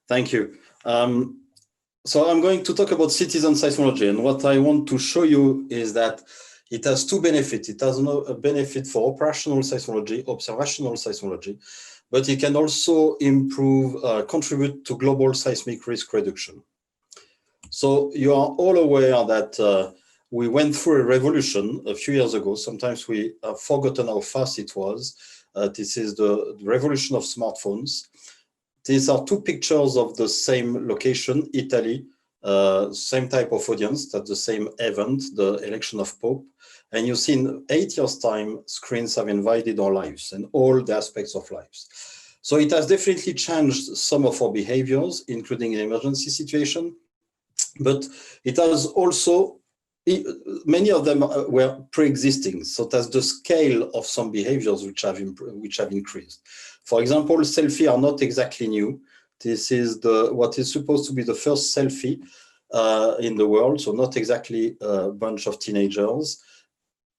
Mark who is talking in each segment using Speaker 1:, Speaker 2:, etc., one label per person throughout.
Speaker 1: Thank you. So I'm going to talk about citizen seismology, and what I want to show you is that it has two benefits. It has a benefit for operational seismology, observational seismology, but it can also improve, contribute to global seismic risk reduction. So you are all aware that we went through a revolution a few years ago. Sometimes we have forgotten how fast it was. This is the revolution of smartphones. These are two pictures of the same location, Italy, same type of audience, that's the same event, the election of Pope. And you see in 8 years' time, screens have invaded our lives and all the aspects of lives. So it has definitely changed some of our behaviors, including in emergency situation, but it has also, many of them were pre-existing. So that's the scale of some behaviors which have increased. For example, selfie are not exactly new. This is what is supposed to be the first selfie in the world, so not exactly a bunch of teenagers.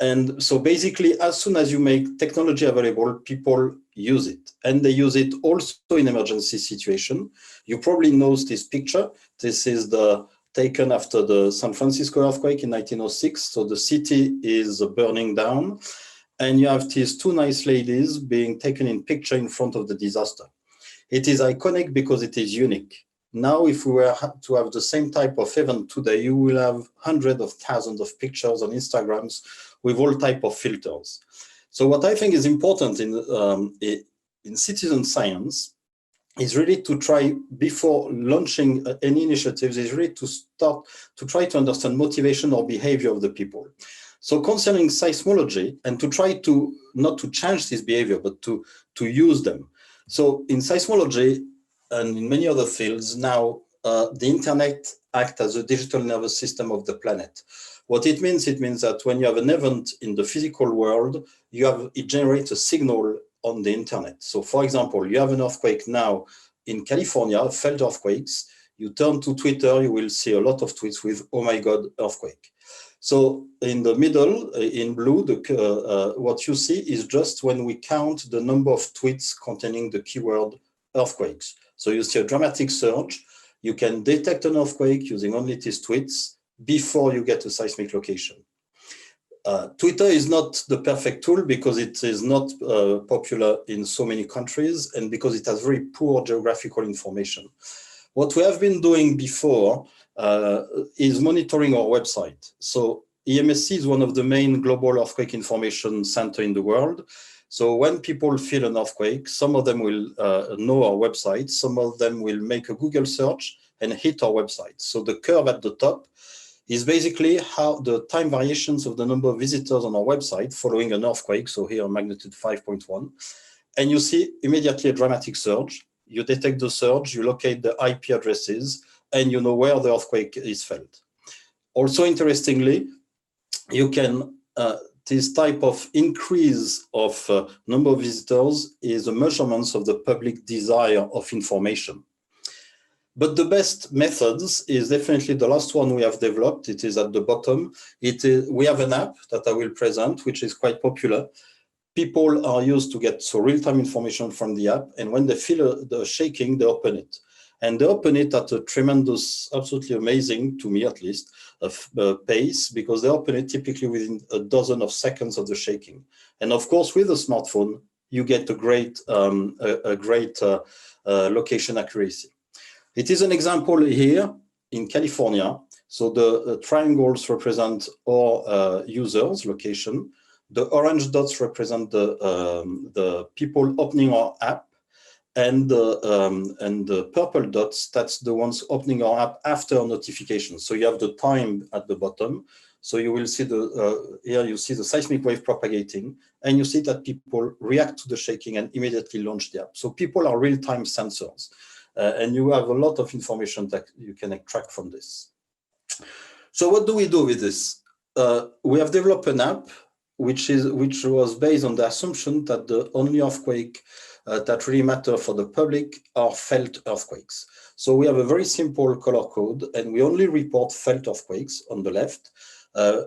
Speaker 1: And so basically, as soon as you make technology available, people use it. And they use it also in emergency situation. You probably know this picture. This is taken after the San Francisco earthquake in 1906. So the city is burning down. And you have these two nice ladies being taken in picture in front of the disaster. It is iconic because it is unique. Now, if we were to have the same type of event today, you will have hundreds of thousands of pictures on Instagrams with all type of filters. So what I think is important in citizen science is really to try, before launching any initiatives, is really to start to try to understand motivation or behavior of the people. So concerning seismology, and to try to, not to change this behavior, but to use them. So in seismology and in many other fields now, the internet acts as a digital nervous system of the planet. What it means that when you have an event in the physical world, it generates a signal on the internet. So for example, you have an earthquake now in California, felt earthquakes. You turn to Twitter, you will see a lot of tweets with, oh my God, earthquake. So in the middle, in blue, what you see is just when we count the number of tweets containing the keyword earthquakes. So you see a dramatic surge. You can detect an earthquake using only these tweets before you get a seismic location. Twitter is not the perfect tool because it is not popular in so many countries and because it has very poor geographical information. What we have been doing before is monitoring our website. So EMSC is one of the main global earthquake information center in the world. So when people feel an earthquake, some of them will know our website, some of them will make a Google search and hit our website. So the curve at the top is basically how the time variations of the number of visitors on our website following an earthquake. So here magnitude 5.1, and you see immediately a dramatic surge. You detect the surge, you locate the IP addresses, and you know where the earthquake is felt. Also, interestingly, you can, this type of increase of number of visitors is a measurement of the public desire of information. But the best methods is definitely the last one we have developed. It is at the bottom. We have an app that I will present, which is quite popular. People are used to get real-time information from the app, and when they feel the shaking, they open it. And they open it at a tremendous, absolutely amazing, to me at least, pace, because they open it typically within a dozen of seconds of the shaking. And of course, with a smartphone, you get a great location accuracy. It is an example here in California. So the triangles represent our users' location. The orange dots represent the people opening our app, and the purple dots, that's the ones opening our app after notification. So you have the time at the bottom. So you will see here you see the seismic wave propagating, and you see that people react to the shaking and immediately launch the app. So people are real-time sensors, and you have a lot of information that you can extract from this. So what do we do with this? We have developed an app which was based on the assumption that the only earthquake that really matter for the public are felt earthquakes. So we have a very simple color code, and we only report felt earthquakes on the left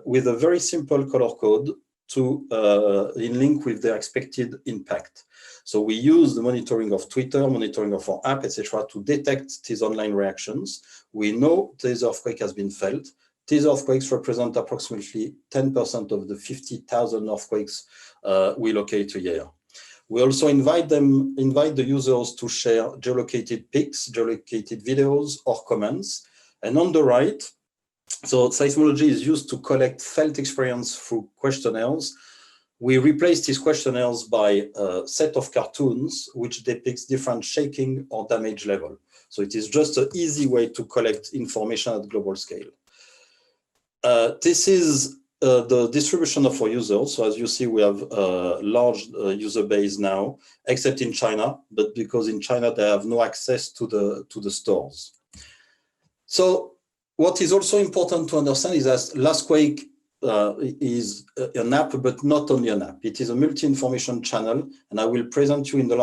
Speaker 1: with a very simple color code in link with their expected impact. So we use the monitoring of Twitter, monitoring of our app, etc., to detect these online reactions. We know this earthquake has been felt. These earthquakes represent approximately 10% of the 50,000 earthquakes we locate a year. We also invite the users to share geolocated pics, geolocated videos, or comments. And on the right, so seismology is used to collect felt experience through questionnaires. We replace these questionnaires by a set of cartoons which depicts different shaking or damage level. So it is just an easy way to collect information at global scale. This is the distribution of our users. So as you see, we have a large user base now, except in China, but because in China they have no access to the stores. So what is also important to understand is that Lastquake is an app, but not only an app. It is a multi-information channel, and I will present you in the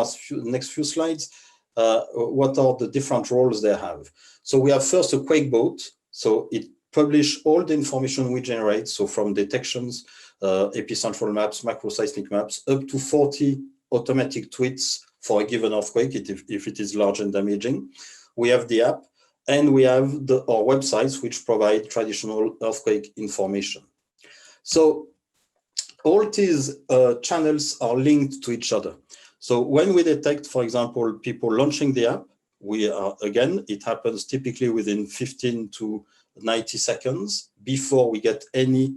Speaker 1: next few slides what are the different roles they have. So we have first a QuakeBot. So it publish all the information we generate, so from detections, epicentral maps, macroseismic maps, up to 40 automatic tweets for a given earthquake if it is large and damaging. We have the app, and we have our websites which provide traditional earthquake information. So all these channels are linked to each other. So when we detect, for example, people launching the app, again, it happens typically within 15 to 90 seconds before we get any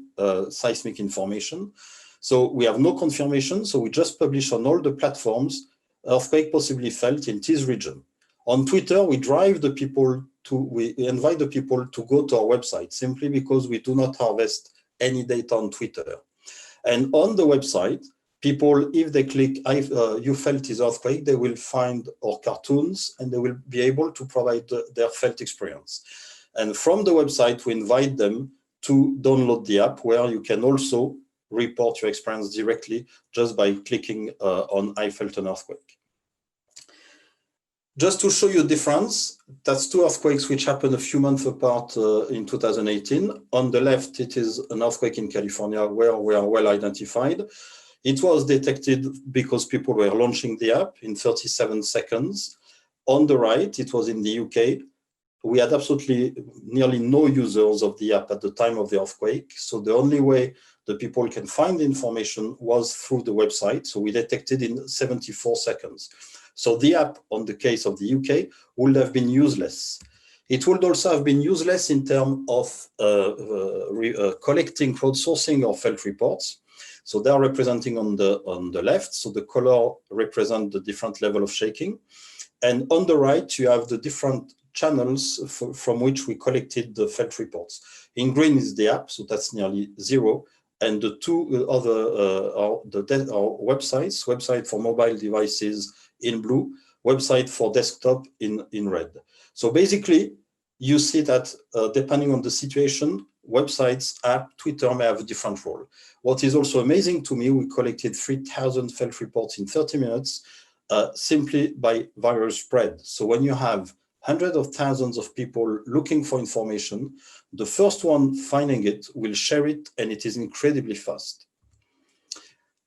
Speaker 1: seismic information. So we have no confirmation, so we just publish on all the platforms, earthquake possibly felt in this region. On Twitter, we invite the people to go to our website simply because we do not harvest any data on Twitter. And on the website, people, if they click, you felt this earthquake, they will find our cartoons and they will be able to provide their felt experience. And from the website, we invite them to download the app where you can also report your experience directly just by clicking on I felt an earthquake. Just to show you the difference, that's two earthquakes which happened a few months apart in 2018. On the left, it is an earthquake in California where we are well identified. It was detected because people were launching the app in 37 seconds. On the right, it was in the UK. We had absolutely nearly no users of the app at the time of the earthquake. So the only way the people can find the information was through the website. So we detected in 74 seconds. So the app, on the case of the UK, would have been useless. It would also have been useless in terms of collecting, crowdsourcing or felt reports. So they are representing on the left. So the color represents the different level of shaking. And on the right, you have the different channels from which we collected the felt reports. In green is the app, so that's nearly zero. And the two other are websites, website for mobile devices in blue, website for desktop in red. So basically, you see that depending on the situation, websites, app, Twitter may have a different role. What is also amazing to me, we collected 3,000 felt reports in 30 minutes simply by viral spread. So when you have hundreds of thousands of people looking for information, the first one finding it will share it, and it is incredibly fast.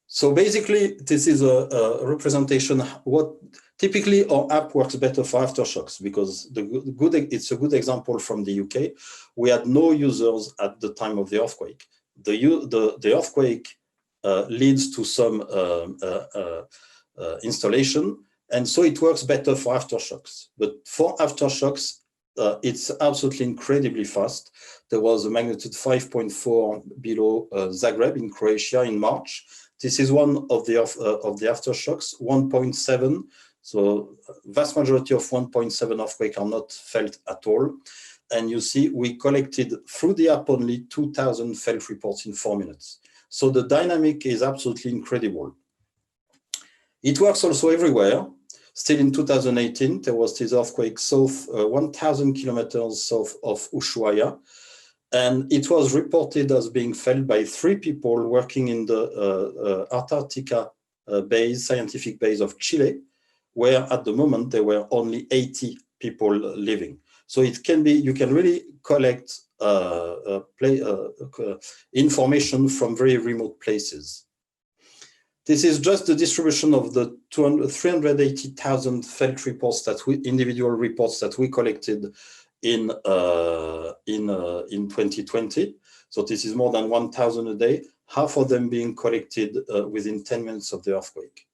Speaker 1: So basically, this is a representation. What typically our app works better for aftershocks because it's a good example from the UK. We had no users at the time of the earthquake. The earthquake leads to some installation, and so it works better for aftershocks. But for aftershocks, it's absolutely incredibly fast. There was a magnitude 5.4 below Zagreb in Croatia in March. This is one of the aftershocks, 1.7. So vast majority of 1.7 earthquake are not felt at all. And you see, we collected through the app only 2,000 felt reports in 4 minutes. So the dynamic is absolutely incredible. It works also everywhere. Still in 2018, there was this earthquake south, 1,000 kilometers south of Ushuaia. And it was reported as being felt by 3 people working in the Antarctica scientific base of Chile, where at the moment there were only 80 people living. So it can be, you can really collect information from very remote places. This is just the distribution of the 380,000 felt reports individual reports that we collected in 2020. So this is more than 1,000 a day, half of them being collected within 10 minutes of the earthquake.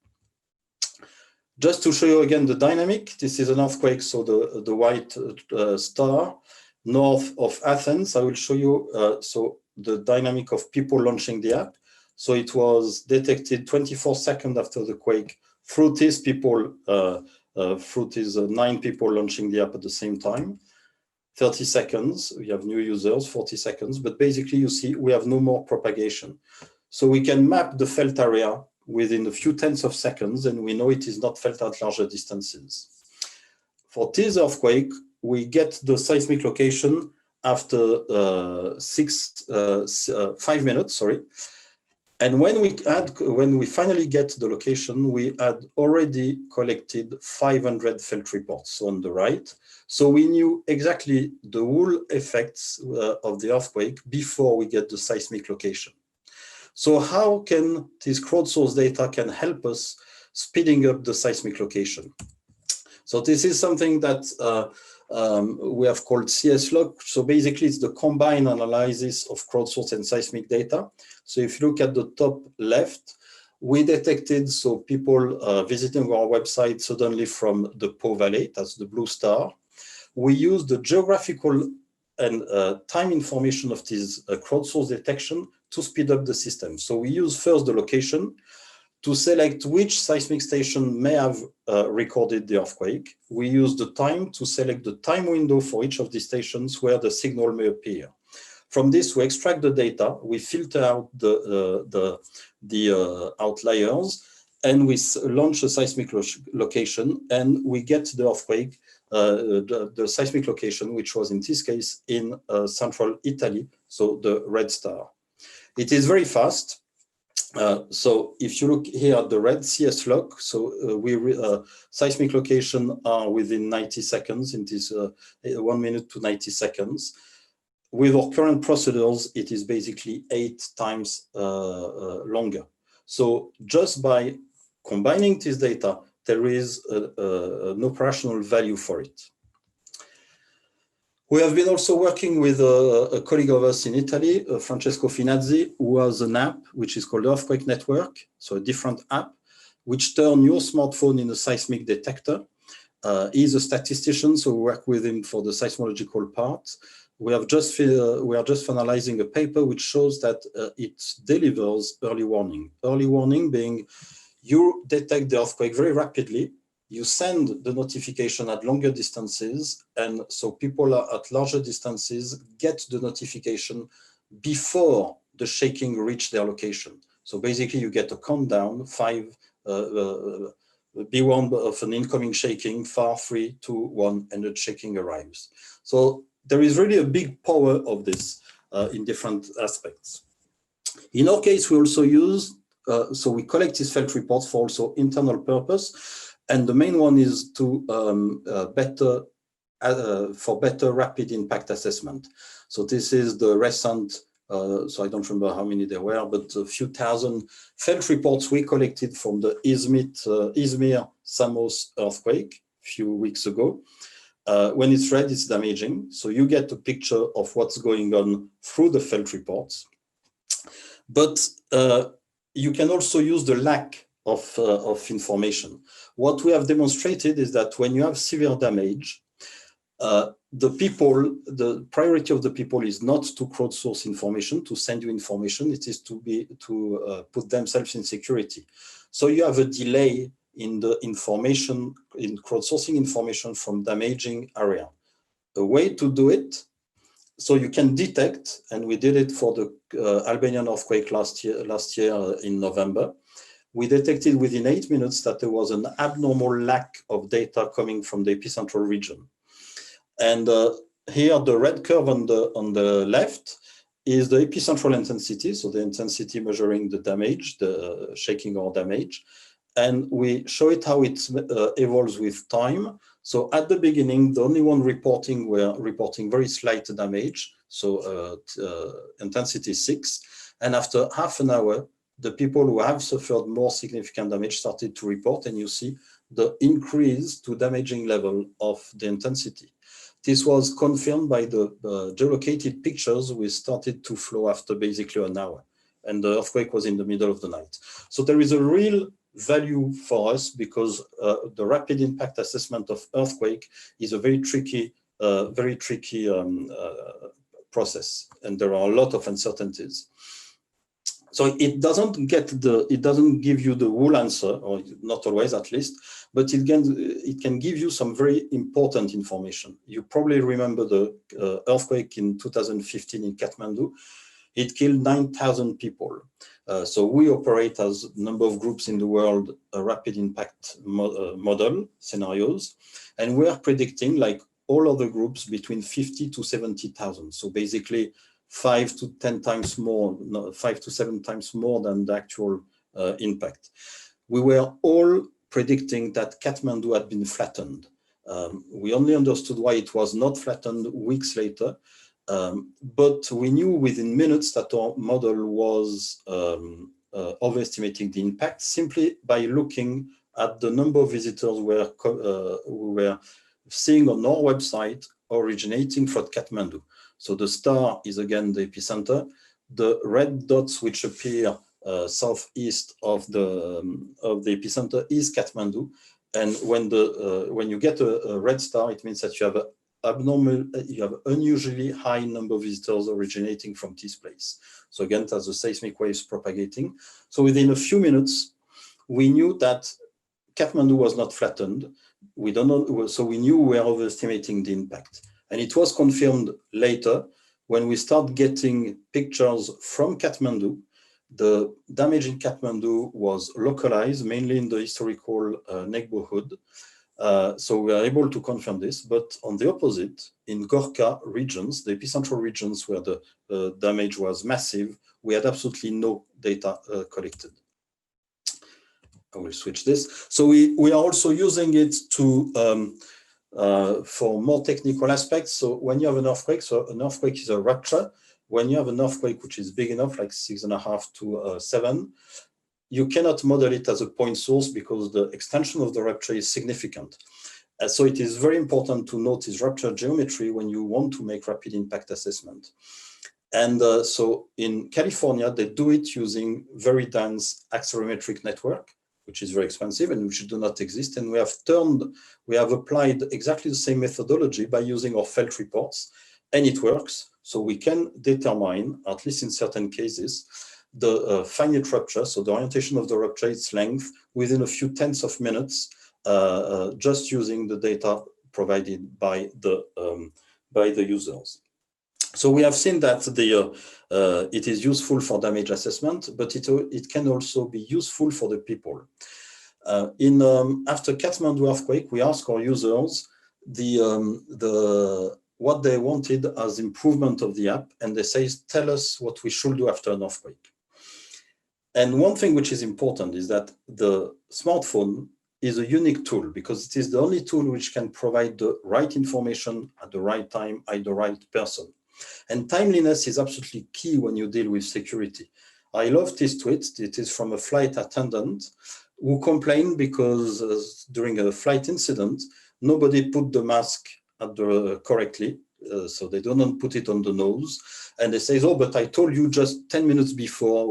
Speaker 1: Just to show you again the dynamic, this is an earthquake, so the white star north of Athens. I will show you so the dynamic of people launching the app. So it was detected 24 seconds after the quake through these people, through these 9 people launching the app at the same time. 30 seconds, we have new users, 40 seconds, but basically you see we have no more propagation. So we can map the felt area within a few tenths of seconds, and we know it is not felt at larger distances. For this earthquake, we get the seismic location after 5 minutes, sorry. And when we finally get the location, we had already collected 500 felt reports on the right. So we knew exactly the whole effects of the earthquake before we get the seismic location. So how can this crowdsourced data can help us speeding up the seismic location? So this is something that we have called CSLOC. So basically it's the combined analysis of crowdsourced and seismic data. So if you look at the top left, we detected so people visiting our website suddenly from the Po Valley, that's the blue star. We use the geographical and time information of this crowdsourced detection to speed up the system. So we use first the location to select which seismic station may have recorded the earthquake. We use the time to select the time window for each of the stations where the signal may appear. From this, we extract the data, we filter out the outliers, and we launch a seismic location, and we get the earthquake, the seismic location, which was in this case in central Italy, so the red star. It is very fast. So if you look here at the red CSLOC, so seismic location are within 90 seconds, in this 1 minute to 90 seconds. With our current procedures, it is basically 8 times longer. So just by combining this data, there is an operational value for it. We have been also working with a colleague of us in Italy, Francesco Finazzi, who has an app which is called Earthquake Network, so a different app, which turns your smartphone in a seismic detector. He's a statistician, so we work with him for the seismological part. We are just finalizing a paper which shows that it delivers early warning. Early warning being you detect the earthquake very rapidly, you send the notification at longer distances, and so people at larger distances get the notification before the shaking reach their location. So basically you get a countdown, 5, B1 of an incoming shaking, 4, 3, 2, 1, and the shaking arrives. So there is really a big power of this in different aspects. In our case, we also use, so we collect these felt reports for also internal purpose. And the main one is to for better rapid impact assessment. So this is the recent, so I don't remember how many there were, but a few thousand felt reports we collected from the Izmir Samos earthquake a few weeks ago. When it's red, it's damaging. So you get a picture of what's going on through the felt reports. But you can also use the lack of information. What we have demonstrated is that when you have severe damage, the priority of the people is not to crowdsource information, to send you information. It is to put themselves in security. So you have a delay in the information, in crowdsourcing information from damaging area. A way to do it, so you can detect, and we did it for the Albanian earthquake last year in November. We detected within 8 minutes that there was an abnormal lack of data coming from the epicentral region. And here, the red curve on the left is the epicentral intensity, so the intensity measuring the damage, the shaking or damage. And we show it how it evolves with time. So at the beginning, the only one were reporting very slight damage, so intensity 6. And after half an hour, the people who have suffered more significant damage started to report, and you see the increase to damaging level of the intensity. This was confirmed by the geolocated pictures which started to flow after basically an hour, and the earthquake was in the middle of the night. So there is a real value for us, because the rapid impact assessment of earthquake is a very tricky process, and there are a lot of uncertainties. So it doesn't give you the whole answer, or not always at least, but it can give you some very important information. You probably remember the earthquake in 2015 in Kathmandu. It killed 9,000 people. So we operate as a number of groups in the world, a rapid impact model scenarios, and we are predicting, like all other groups, between 50 to 70,000. So basically 5 to 7 times more than the actual impact. We were all predicting that Kathmandu had been flattened. We only understood why it was not flattened weeks later, but we knew within minutes that our model was overestimating the impact simply by looking at the number of visitors we were seeing on our website originating from Kathmandu. So the star is again the epicenter. The red dots which appear southeast of the epicenter is Kathmandu. And when you get a red star, it means that you have unusually high number of visitors originating from this place. So again, that's the seismic waves propagating. So within a few minutes, we knew that Kathmandu was not flattened. We don't know, so we knew we were overestimating the impact. And it was confirmed later when we start getting pictures from Kathmandu. The damage in Kathmandu was localized, mainly in the historical neighborhood. So we are able to confirm this, but on the opposite, in Gorkha regions, the epicentral regions where the damage was massive, we had absolutely no data collected. I will switch this. So we are also using it to for more technical aspects. So when you have an earthquake, so an earthquake is a rupture. When you have an earthquake which is big enough, like 6.5 to 7, you cannot model it as a point source because the extension of the rupture is significant. So it is very important to notice rupture geometry when you want to make rapid impact assessment. And so in California, they do it using very dense accelerometric network, which is very expensive and which do not exist. And we have applied exactly the same methodology by using our felt reports, and it works. So we can determine, at least in certain cases, the finite rupture, so the orientation of the rupture, its length, within a few tenths of minutes, just using the data provided by the users. So we have seen that it is useful for damage assessment, but it can also be useful for the people. After Kathmandu earthquake, we asked our users what they wanted as improvement of the app, and they say, tell us what we should do after an earthquake. And one thing which is important is that the smartphone is a unique tool because it is the only tool which can provide the right information at the right time by the right person. And timeliness is absolutely key when you deal with security. I love this tweet. It is from a flight attendant who complained because during a flight incident, nobody put the mask correctly. So they don't put it on the nose. And they say, oh, but I told you just 10 minutes before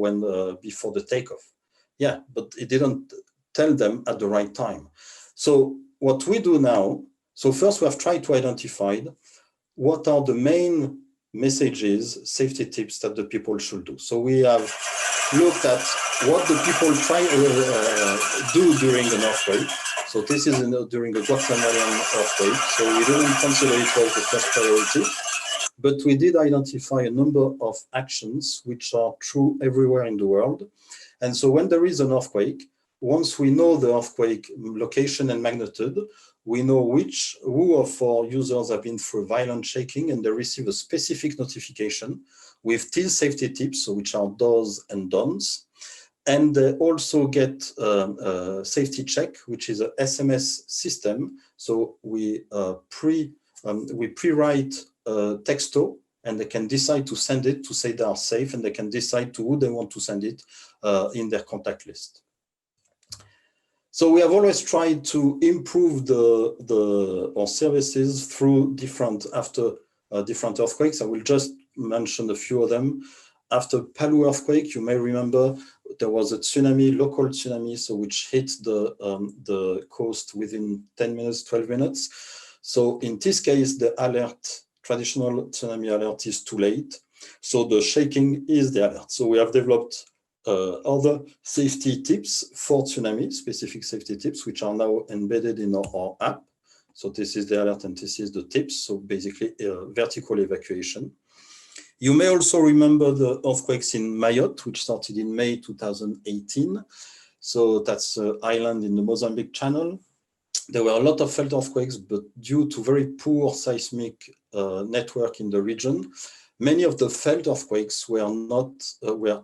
Speaker 1: before the takeoff. Yeah, but it didn't tell them at the right time. So what we do now, so first we have tried to identify what are the main messages, safety tips that the people should do. So we have looked at what the people do during an earthquake. So this is during a Guatemalan earthquake. So we didn't consider it as the first priority, but we did identify a number of actions which are true everywhere in the world. And so when there is an earthquake, once we know the earthquake location and magnitude, we know who of our users have been through violent shaking, and they receive a specific notification with these safety tips, so which are do's and don'ts. And they also get a safety check, which is an SMS system. So we pre-write texto, and they can decide to send it to say they are safe, and they can decide to who they want to send it, in their contact list. So we have always tried to improve our services through different earthquakes. I will just mention a few of them. After Palu earthquake, you may remember there was a tsunami, local tsunami, so which hit the coast within 10 minutes, 12 minutes. So in this case, the alert, traditional tsunami alert, is too late. So the shaking is the alert. So we have developed other safety tips for tsunami, specific safety tips, which are now embedded in our app. So this is the alert and this is the tips. So basically vertical evacuation. You may also remember the earthquakes in Mayotte, which started in May 2018. So that's an island in the Mozambique Channel. There were a lot of felt earthquakes, but due to very poor seismic network in the region, many of the felt earthquakes were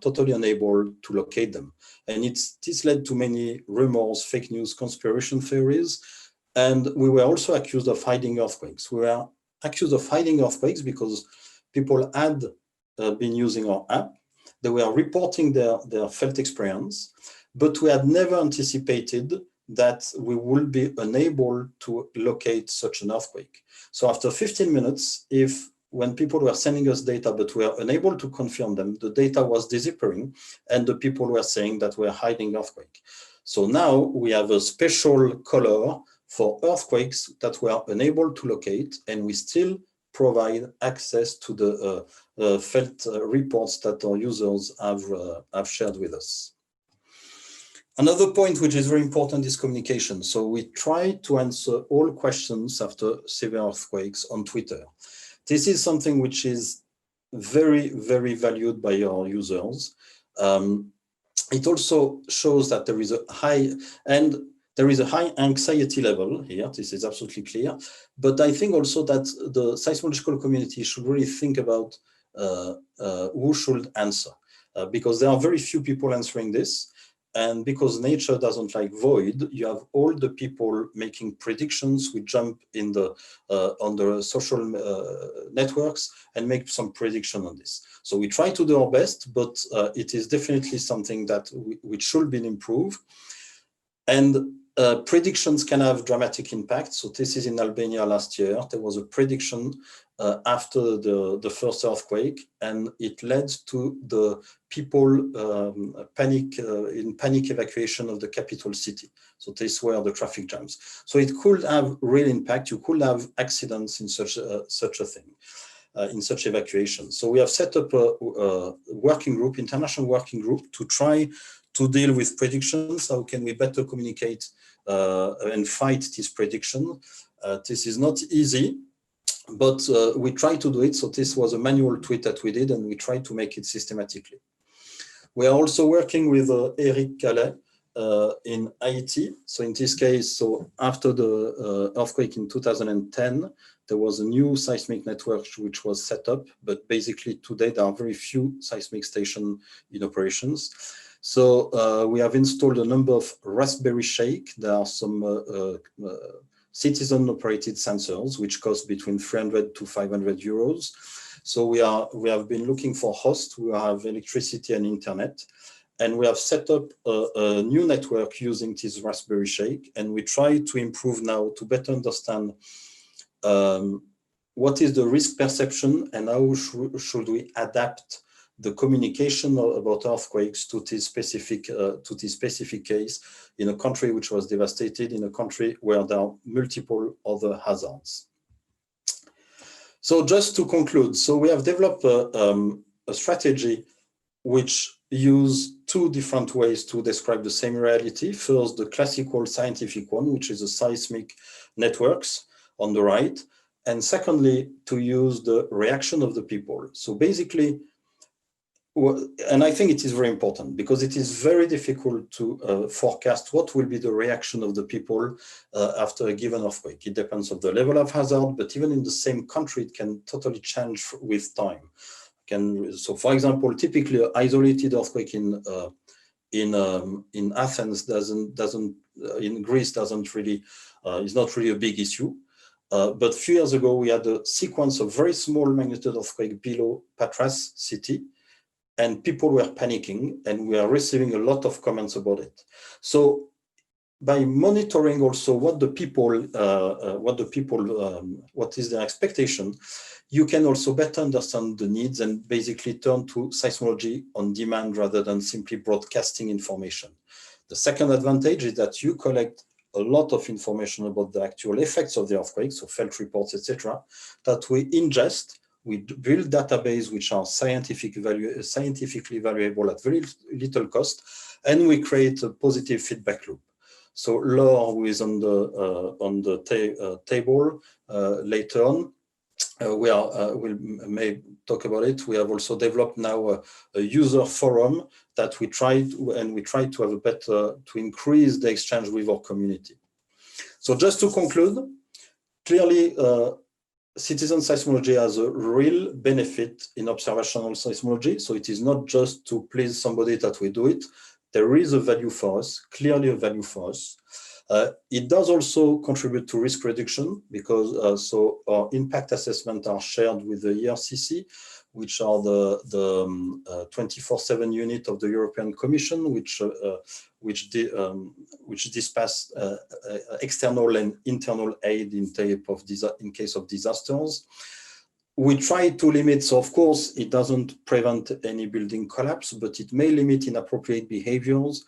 Speaker 1: totally unable to locate them. And this led to many rumors, fake news, conspiracy theories. And we were also accused of hiding earthquakes. We were accused of hiding earthquakes because people had been using our app. They were reporting their felt experience, but we had never anticipated that we would be unable to locate such an earthquake. So after 15 minutes, when people were sending us data, but we were unable to confirm them, the data was disappearing, and the people were saying that we're hiding earthquake. So now we have a special color for earthquakes that we are unable to locate, and we still provide access to the felt reports that our users have shared with us. Another point which is very important is communication. So we try to answer all questions after severe earthquakes on Twitter. This is something which is very, very valued by our users. It also shows that there is a high anxiety level here. This is absolutely clear. But I think also that the seismological community should really think about who should answer, because there are very few people answering this. And because nature doesn't like void, you have all the people making predictions. We jump in on the social networks and make some prediction on this. So we try to do our best, but it is definitely something that which should be improved. And predictions can have dramatic impact. So this is in Albania last year. There was a prediction after the first earthquake, and it led to the people panic evacuation of the capital city. So this were the traffic jams. So it could have real impact. You could have accidents in such a thing, in such evacuation. So we have set up a working group, international working group, to try to deal with predictions. How can we better communicate and fight this prediction? This is not easy, but we try to do it. So this was a manual tweet that we did, and we try to make it systematically. We are also working with Eric Calais in Haiti. So in this case, so after the earthquake in 2010, there was a new seismic network which was set up, but basically today there are very few seismic stations in operations. So we have installed a number of Raspberry Shake. There are some citizen-operated sensors, which cost between 300 to 500 euros. So we have been looking for hosts who have electricity and internet, and we have set up a new network using this Raspberry Shake, and we try to improve now to better understand what is the risk perception and how should we adapt the communication about earthquakes to this specific case in a country which was devastated, in a country where there are multiple other hazards. So just to conclude, so we have developed a strategy which use two different ways to describe the same reality. First, the classical scientific one, which is the seismic networks on the right. And secondly, to use the reaction of the people. So basically, and I think it is very important because it is very difficult to forecast what will be the reaction of the people after a given earthquake. It depends on the level of hazard, but even in the same country, it can totally change with time. So, for example, typically an isolated earthquake in Athens in Greece doesn't really is not really a big issue. But a few years ago, we had a sequence of very small magnitude earthquake below Patras city. and people were panicking, and we are receiving a lot of comments about it. So by monitoring also what is their expectation, you can also better understand the needs and basically turn to seismology on demand rather than simply broadcasting information. The second advantage is that you collect a lot of information about the actual effects of the earthquake, so felt reports, etc., that we ingest. We build database which are scientifically valuable at very little cost, and we create a positive feedback loop. So Laure, who is on the table later on, we may talk about it. We have also developed now a user forum that we try to have a better, to increase the exchange with our community. So just to conclude, clearly, citizen seismology has a real benefit in observational seismology. So it is not just to please somebody that we do it. There is a value for us, clearly a value for us. It does also contribute to risk reduction because so our impact assessment are shared with the ERCC, which are the 24/7 unit of the European Commission, which dispatch external and internal aid in case of disasters. We try to limit, so of course, it doesn't prevent any building collapse, but it may limit inappropriate behaviors,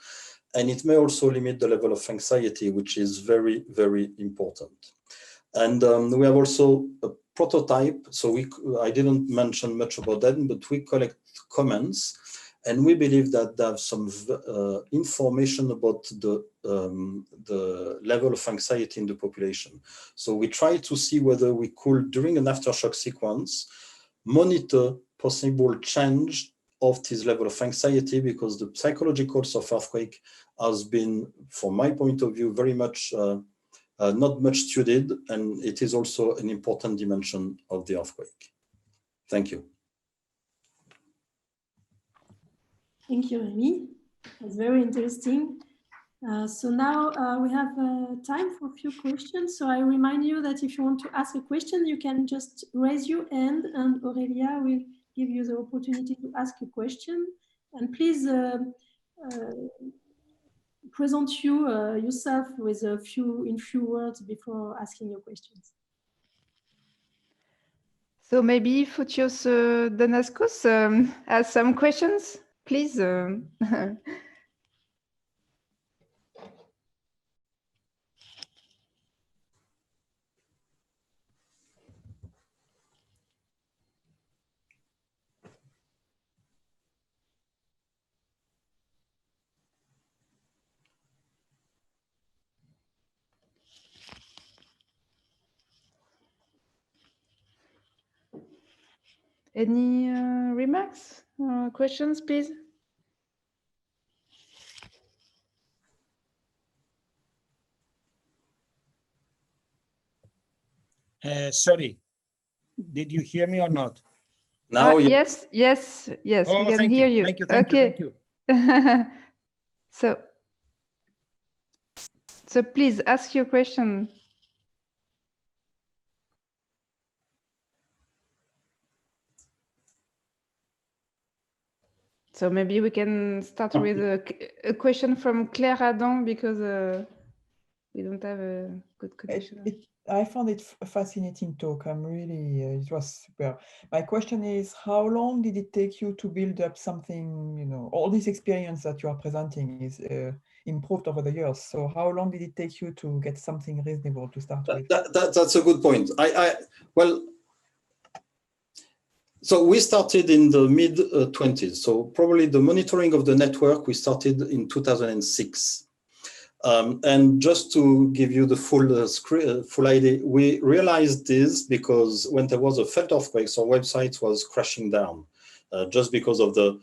Speaker 1: and it may also limit the level of anxiety, which is very, very important. And we have also a prototype. So I didn't mention much about that, but we collect comments, and we believe that there's some information about the level of anxiety in the population. So we try to see whether we could, during an aftershock sequence, monitor possible change of this level of anxiety, because the psychological course of earthquake has been, from my point of view, very much not much studied, and it is also an important dimension of the earthquake. Thank you.
Speaker 2: Thank you, Rémi. It's very interesting. So now we have time for a few questions. So I remind you that if you want to ask a question, you can just raise your hand, and Aurélia will give you the opportunity to ask a question. And please present yourself with in few words before asking your questions.
Speaker 3: So maybe Fotios Danaskos has some questions, please. Any remarks or questions, please?
Speaker 4: Sorry, did you hear me or not?
Speaker 1: Now,
Speaker 3: yes,
Speaker 4: Oh,
Speaker 3: we can hear you.
Speaker 4: Thank you.
Speaker 3: Okay. So please ask your question. So maybe we can start with a question from Claire Adam, because we don't have a good connection.
Speaker 5: I found it a fascinating talk. I'm really, it was super. My question is, how long did it take you to build up something, you know, all this experience that you are presenting is improved over the years. So how long did it take you to get something reasonable to start with?
Speaker 1: That's a good point. Well, so we started in the mid-20s. So probably the monitoring of the network, we started in 2006. And just to give you the full idea, we realized this because when there was a felt earthquake, our website was crashing down just because of the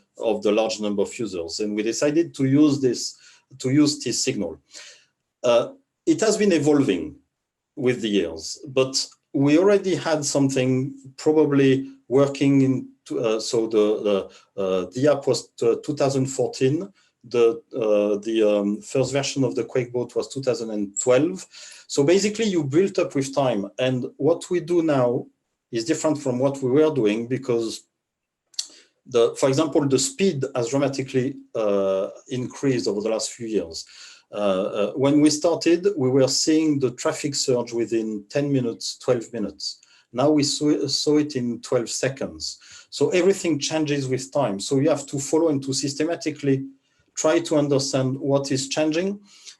Speaker 1: large number of users, and we decided to use this signal. It has been evolving with the years, but we already had something probably working in. So the app was 2014. The first version of the QuakeBot was 2012. So basically you built up with time, and what we do now is different from what we were doing, because for example, the speed has dramatically increased over the last few years. When we started, we were seeing the traffic surge within 10 minutes, 12 minutes. Now we saw it in 12 seconds. So everything changes with time. So you have to follow and to systematically try to understand what is changing.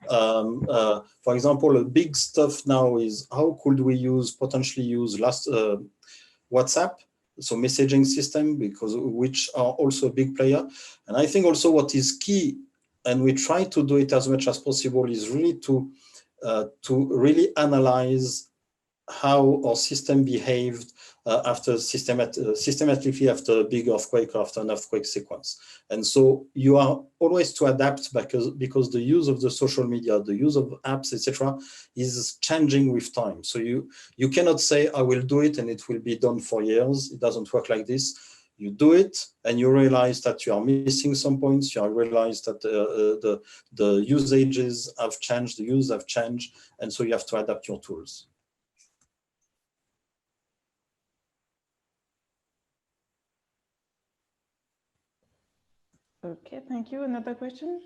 Speaker 1: For example, a big stuff now is how could we potentially use WhatsApp, so messaging system, because which are also a big player. And I think also what is key, and we try to do it as much as possible, is really to really analyze how our system behaved systematically after a big earthquake or after an earthquake sequence. And so you are always to adapt because the use of the social media, the use of apps, etc., is changing with time. So you cannot say, I will do it and it will be done for years. It doesn't work like this. You do it and you realize that you are missing some points. You realize that the usages have changed, the use have changed, and so you have to adapt your tools.
Speaker 3: Okay, thank you. Another question?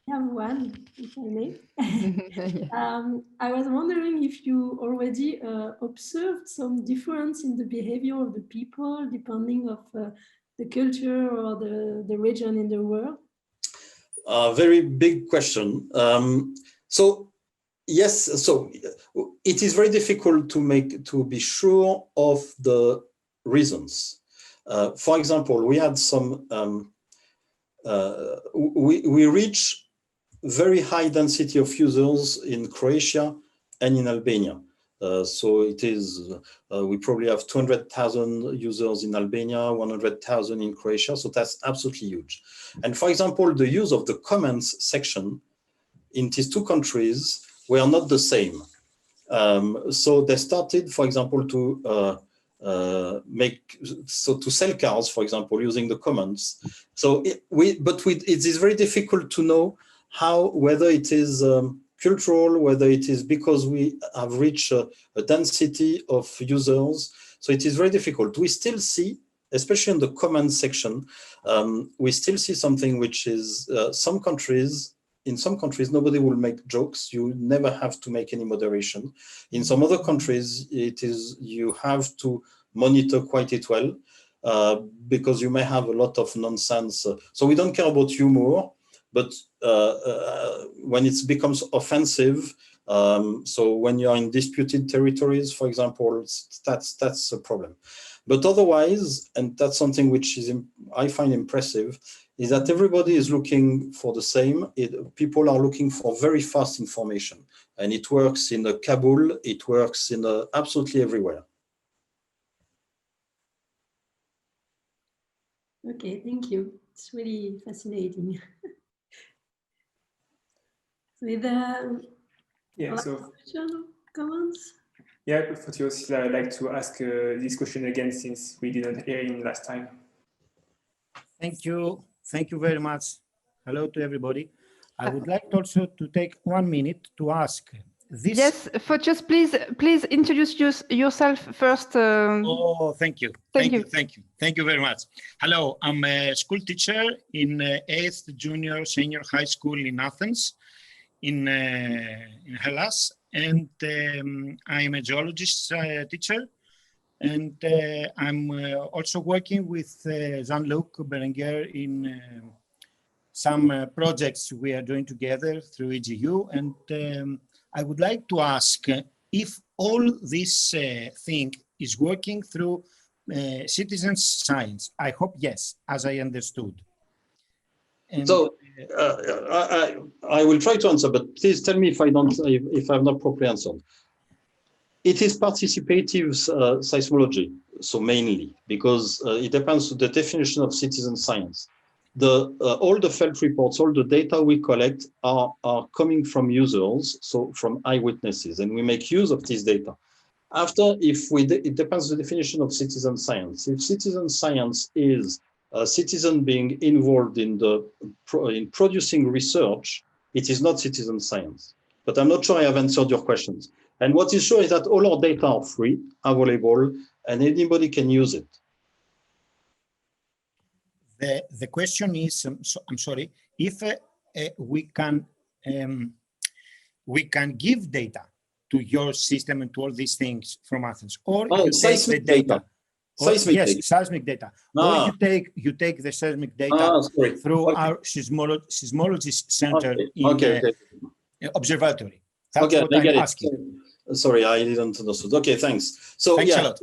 Speaker 2: I have one, if I may. I was wondering if you already observed some difference in the behavior of the people depending of the culture or the region in the world.
Speaker 1: Very big question. So yes, so it is very difficult to be sure of the reasons. For example, we had some, we reach very high density of users in Croatia and in Albania. So it is, we probably have 200,000 users in Albania, 100,000 in Croatia. So that's absolutely huge. And for example, the use of the comments section in these two countries were not the same. So they started, for example, to to sell cars, for example, using the comments. So it is very difficult to know whether it is cultural, whether it is because we have reached a density of users. So it is very difficult. We still see, especially in the comments section, we still see something which is in some countries, nobody will make jokes. You never have to make any moderation. In some other countries, you have to monitor quite it well because you may have a lot of nonsense. So we don't care about humor, but when it becomes offensive, so when you're in disputed territories, for example, that's a problem. But otherwise, and that's something which I find impressive, is that everybody is looking for the same. People are looking for very fast information, and it works in Kabul, it works in absolutely everywhere.
Speaker 2: Okay, thank you. It's really fascinating. So comments?
Speaker 6: Yeah, Fotios, I'd like to ask this question again since we didn't hear him last time.
Speaker 4: Thank you. Thank you very much. Hello to everybody. I would like also to take 1 minute to ask this.
Speaker 3: Yes, Fotios, please introduce yourself first.
Speaker 4: Oh, thank you.
Speaker 3: Thank you.
Speaker 4: Thank you very much. Hello, I'm a school teacher in 8th Junior Senior High School in Athens, in Hellas, and I'm a geologist teacher. And I'm also working with Jean-Luc Berenguer in some projects we are doing together through EGU. And I would like to ask if all this thing is working through citizen science. I hope yes, as I understood. And,
Speaker 1: so I will try to answer, but please tell me if I've not properly answered. It is participative seismology, so mainly, because it depends on the definition of citizen science. All the felt reports, all the data we collect are coming from users, so from eyewitnesses, and we make use of this data. After, it depends on the definition of citizen science. If citizen science is a citizen being involved in producing research, it is not citizen science. But I'm not sure I have answered your questions. And what is sure is that all our data are free, available, and anybody can use it.
Speaker 4: the question is, I'm sorry, if we can give data to your system and to all these things from Athens, or you take the
Speaker 1: seismic
Speaker 4: data. Or,
Speaker 1: Seismic
Speaker 4: yes,
Speaker 1: data.
Speaker 4: seismic data.
Speaker 1: Ah.
Speaker 4: Or you take the seismic data
Speaker 1: Sorry.
Speaker 4: through
Speaker 1: Okay.
Speaker 4: our seismology center
Speaker 1: Okay.
Speaker 4: in
Speaker 1: Okay.
Speaker 4: observatory. That's
Speaker 1: Okay,
Speaker 4: what
Speaker 1: I
Speaker 4: I'm
Speaker 1: get it.
Speaker 4: asking.
Speaker 1: Sorry, I didn't understood. Okay, thanks. So
Speaker 4: Thanks a
Speaker 1: yeah,
Speaker 4: lot.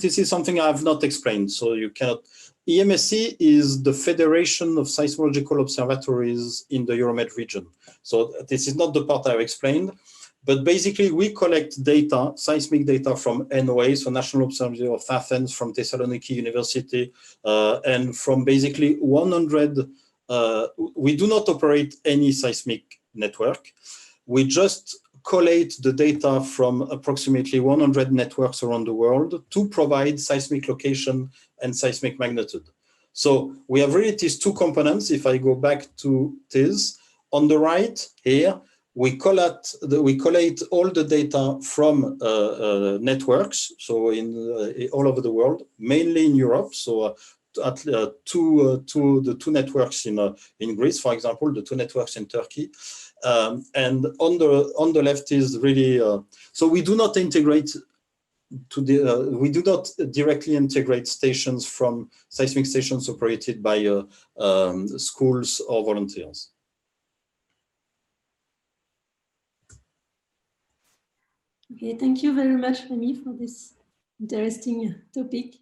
Speaker 1: this is something I have not explained. So you cannot. EMSC is the Federation of Seismological Observatories in the Euromed region. So this is not the part I've explained, but basically we collect data, seismic data from NOA, so National Observatory of Athens, from Thessaloniki University, and from basically 100. We do not operate any seismic network. We just collate the data from approximately 100 networks around the world to provide seismic location and seismic magnitude. So we have really these two components. If I go back to this, on the right here, we collate all the data from networks, so in all over the world, mainly in Europe. So the two networks in Greece, for example, the two networks in Turkey. And on the left is really so we do not integrate to the we do not directly integrate stations from seismic stations operated by schools or volunteers.
Speaker 2: Okay, thank you very much, Rémi, for this interesting topic.